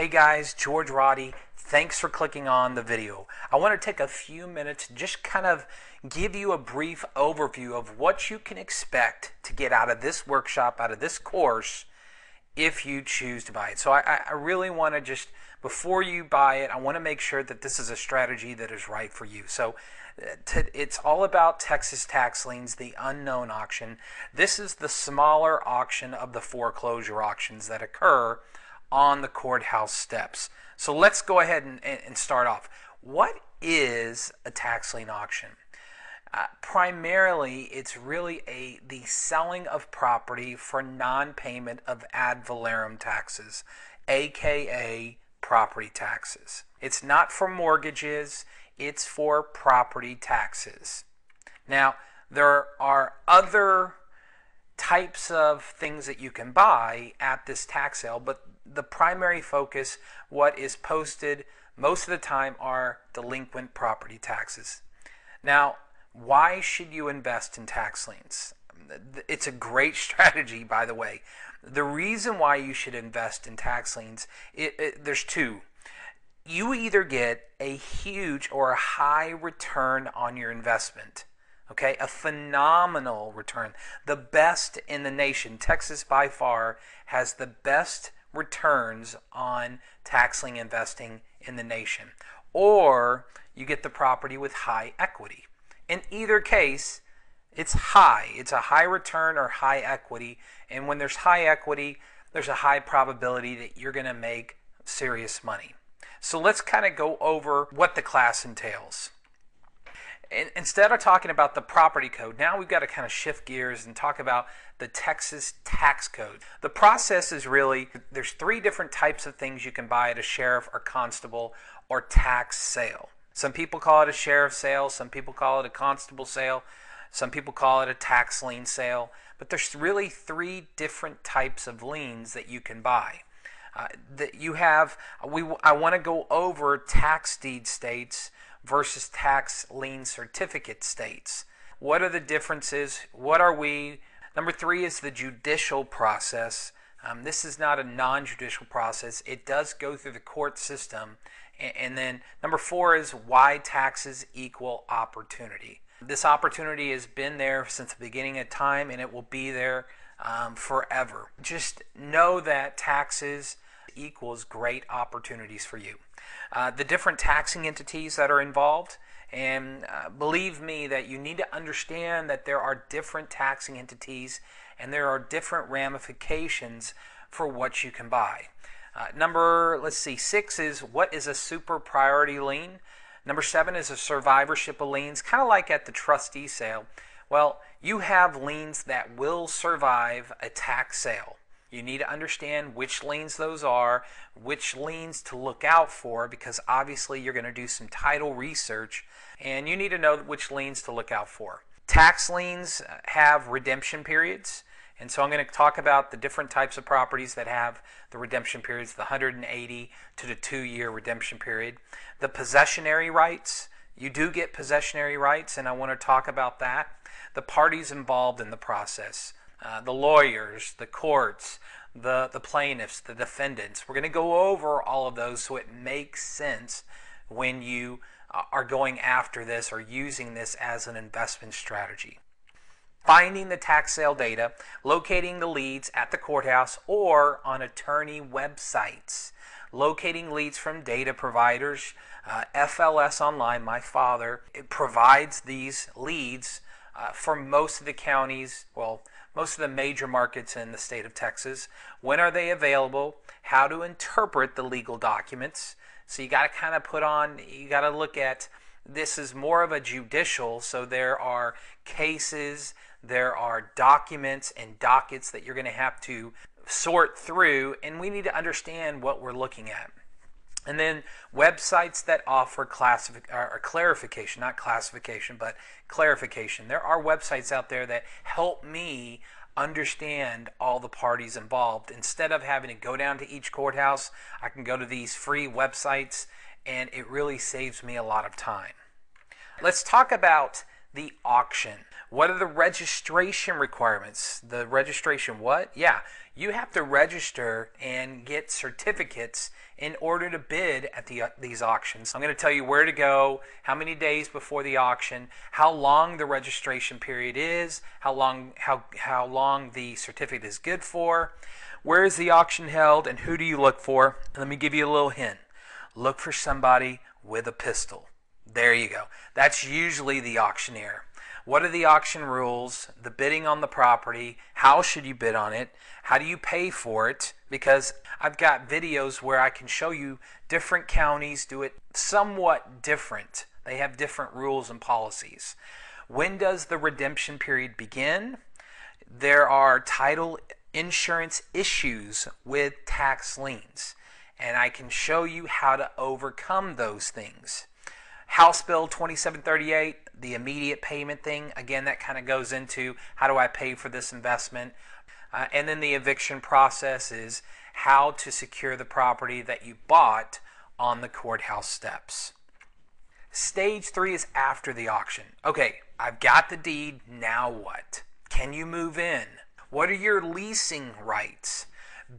Hey guys, George Roddy. Thanks for clicking on the video. I want to take a few minutes to just kind of give you a brief overview of what you can expect to get out of this workshop, out of this course, if you choose to buy it. So I really want to just, before you buy it, I want to make sure that this is a strategy that is right for you. So it's all about Texas tax liens, the unknown auction. This is the smaller auction of the foreclosure auctions that occur on the courthouse steps. So let's go ahead and start off. What is a tax lien auction? Primarily, it's really the selling of property for non-payment of ad valorem taxes, aka property taxes. It's not for mortgages, it's for property taxes. Now, there are other types of things that you can buy at this tax sale, but the primary focus, what is posted most of the time, are delinquent property taxes. Now, why should you invest in tax liens? It's a great strategy, by the way. The reason why you should invest in tax liens, there's two. You either get a huge or a high return on your investment. Okay, a phenomenal return. The best in the nation. Texas by far has the best returns on tax lien investing in the nation. Or you get the property with high equity. In either case, it's high. It's a high return or high equity. And when there's high equity, there's a high probability that you're going to make serious money. So let's kind of go over what the class entails. Instead of talking about the property code, now we've got to kind of shift gears and talk about the Texas tax code. The process is really, there's three different types of things you can buy at a sheriff or constable or tax sale. Some people call it a sheriff sale, some people call it a constable sale, some people call it a tax lien sale, but there's really three different types of liens that you can buy. I want to go over tax deed states versus tax lien certificate states. What are the differences? What are we? Number three is the judicial process. This is not a non-judicial process. It does go through the court system. And then number four is why taxes equal opportunity. This opportunity has been there since the beginning of time, and it will be there forever. Just know that taxes equals great opportunities for you. The different taxing entities that are involved, and believe me that you need to understand that there are different taxing entities and there are different ramifications for what you can buy. Number 6 is, what is a super priority lien? Number 7 is a survivorship of liens, kind of like at the trustee sale. Well, you have liens that will survive a tax sale. You need to understand which liens those are, which liens to look out for, because obviously you're going to do some title research and you need to know which liens to look out for. Tax liens have redemption periods, and so I'm going to talk about the different types of properties that have the redemption periods, the 180 to the 2-year redemption period. The possessionary rights, you do get possessionary rights, and I want to talk about that. The parties involved in the process. The lawyers, the courts, the plaintiffs, the defendants. We're going to go over all of those so it makes sense when you are going after this or using this as an investment strategy. Finding the tax sale data, locating the leads at the courthouse or on attorney websites, locating leads from data providers. FLS Online, my father, it provides these leads for most of the counties, well, most of the major markets in the state of Texas. When are they available? How to interpret the legal documents. So you got to kind of you got to look at, this is more of a judicial, so there are cases, there are documents and dockets that you're going to have to sort through, and we need to understand what we're looking at. And then websites that offer clarification, not classification, but clarification. There are websites out there that help me understand all the parties involved. Instead of having to go down to each courthouse, I can go to these free websites, and it really saves me a lot of time. Let's talk about the auction. What are the registration requirements? The registration what? Yeah, you have to register and get certificates in order to bid at these auctions. I'm going to tell you where to go, how many days before the auction, how long the registration period is, how long the certificate is good for, where is the auction held, and who do you look for. Let me give you a little hint. Look for somebody with a pistol. There you go. That's usually the auctioneer. What are the auction rules? The bidding on the property. How should you bid on it? How do you pay for it? Because I've got videos where I can show you different counties do it somewhat different. They have different rules and policies. When does the redemption period begin? There are title insurance issues with tax liens, and I can show you how to overcome those things. House Bill 2738, the immediate payment thing, again, that kind of goes into how do I pay for this investment. And then the eviction process is how to secure the property that you bought on the courthouse steps. Stage 3 is after the auction. Okay, I've got the deed, now what? Can you move in? What are your leasing rights?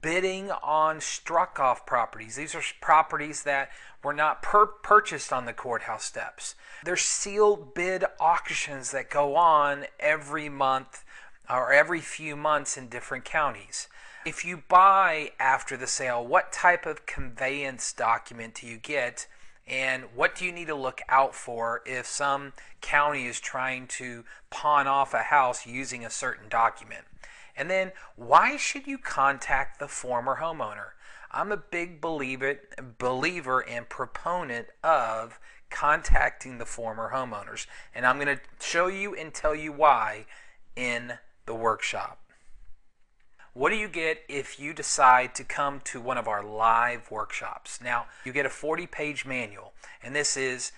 Bidding on struck-off properties. These are properties that were not purchased on the courthouse steps. There's sealed bid auctions that go on every month or every few months in different counties. If you buy after the sale, what type of conveyance document do you get, and what do you need to look out for if some county is trying to pawn off a house using a certain document? And then, why should you contact the former homeowner? I'm a big believer and proponent of contacting the former homeowners. And I'm going to show you and tell you why in the workshop. What do you get if you decide to come to one of our live workshops? Now, you get a 40-page manual, and this is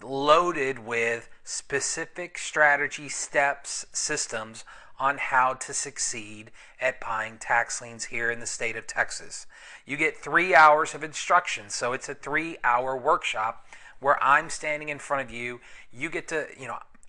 loaded with specific strategy steps, systems on how to succeed at buying tax liens here in the state of Texas. You get 3 hours of instruction, so it's a 3-hour workshop where I'm standing in front of you. You get to,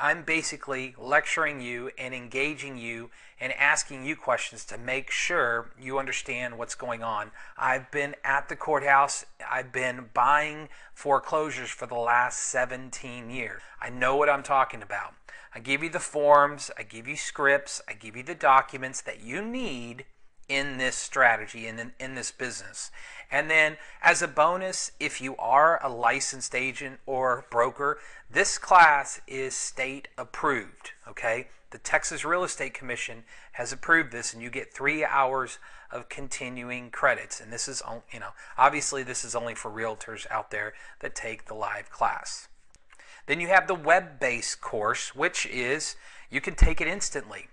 I'm basically lecturing you and engaging you and asking you questions to make sure you understand what's going on. I've been at the courthouse. I've been buying foreclosures for the last 17 years. I know what I'm talking about. I give you the forms, I give you scripts, I give you the documents that you need in this strategy and in this business. And then as a bonus, if you are a licensed agent or broker, this class is state approved, okay? The Texas Real Estate Commission has approved this, and you get 3 hours of continuing credits. And this is, obviously this is only for realtors out there that take the live class. Then you have the web-based course, which is, you can take it instantly.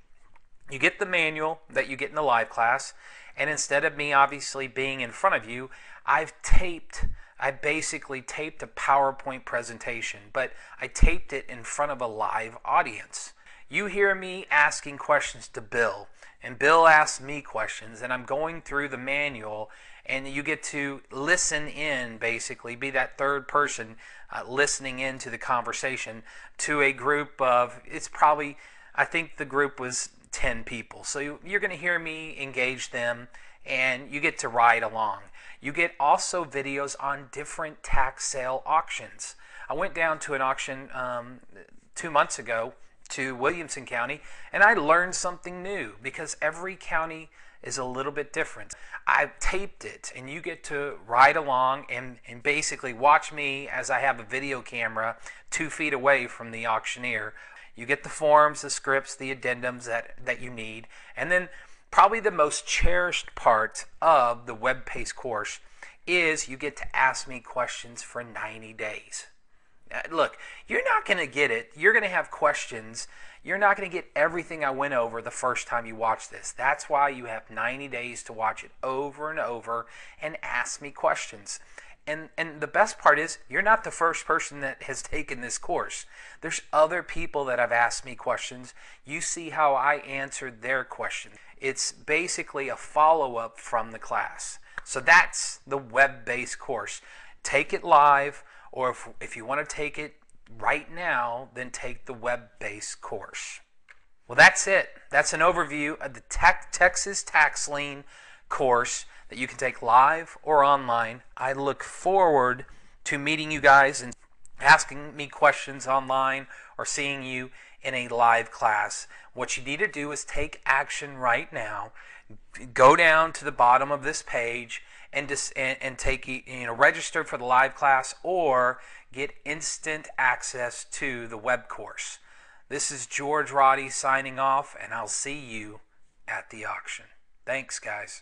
You get the manual that you get in the live class, and instead of me obviously being in front of you, I basically taped a PowerPoint presentation, but I taped it in front of a live audience. You hear me asking questions to Bill, and Bill asks me questions, and I'm going through the manual, and you get to listen in, basically, be that third person listening into the conversation to a group of, I think the group was 10 people. So you're going to hear me engage them, and you get to ride along. You get also videos on different tax sale auctions. I went down to an auction 2 months ago to Williamson County, and I learned something new because every county is a little bit different. I've taped it, and you get to ride along and basically watch me as I have a video camera 2 feet away from the auctioneer. You get the forms, the scripts, the addendums that you need. And then probably the most cherished part of the web-based course is you get to ask me questions for 90 days. Look, you're not going to get it. You're going to have questions. You're not going to get everything I went over the first time you watch this. That's why you have 90 days to watch it over and over and ask me questions. And the best part is, you're not the first person that has taken this course. There's other people that have asked me questions. You see how I answered their question. It's basically a follow-up from the class. So that's the web-based course. Take it live, or if you want to take it right now than take the web-based course. Well, that's it. That's an overview of the Texas Tax Lien course that you can take live or online. I look forward to meeting you guys and asking me questions online or seeing you in a live class. What you need to do is take action right now. Go down to the bottom of this page and take, register for the live class or get instant access to the web course. This is Roddy signing off, and I'll see you at the auction. Thanks, guys.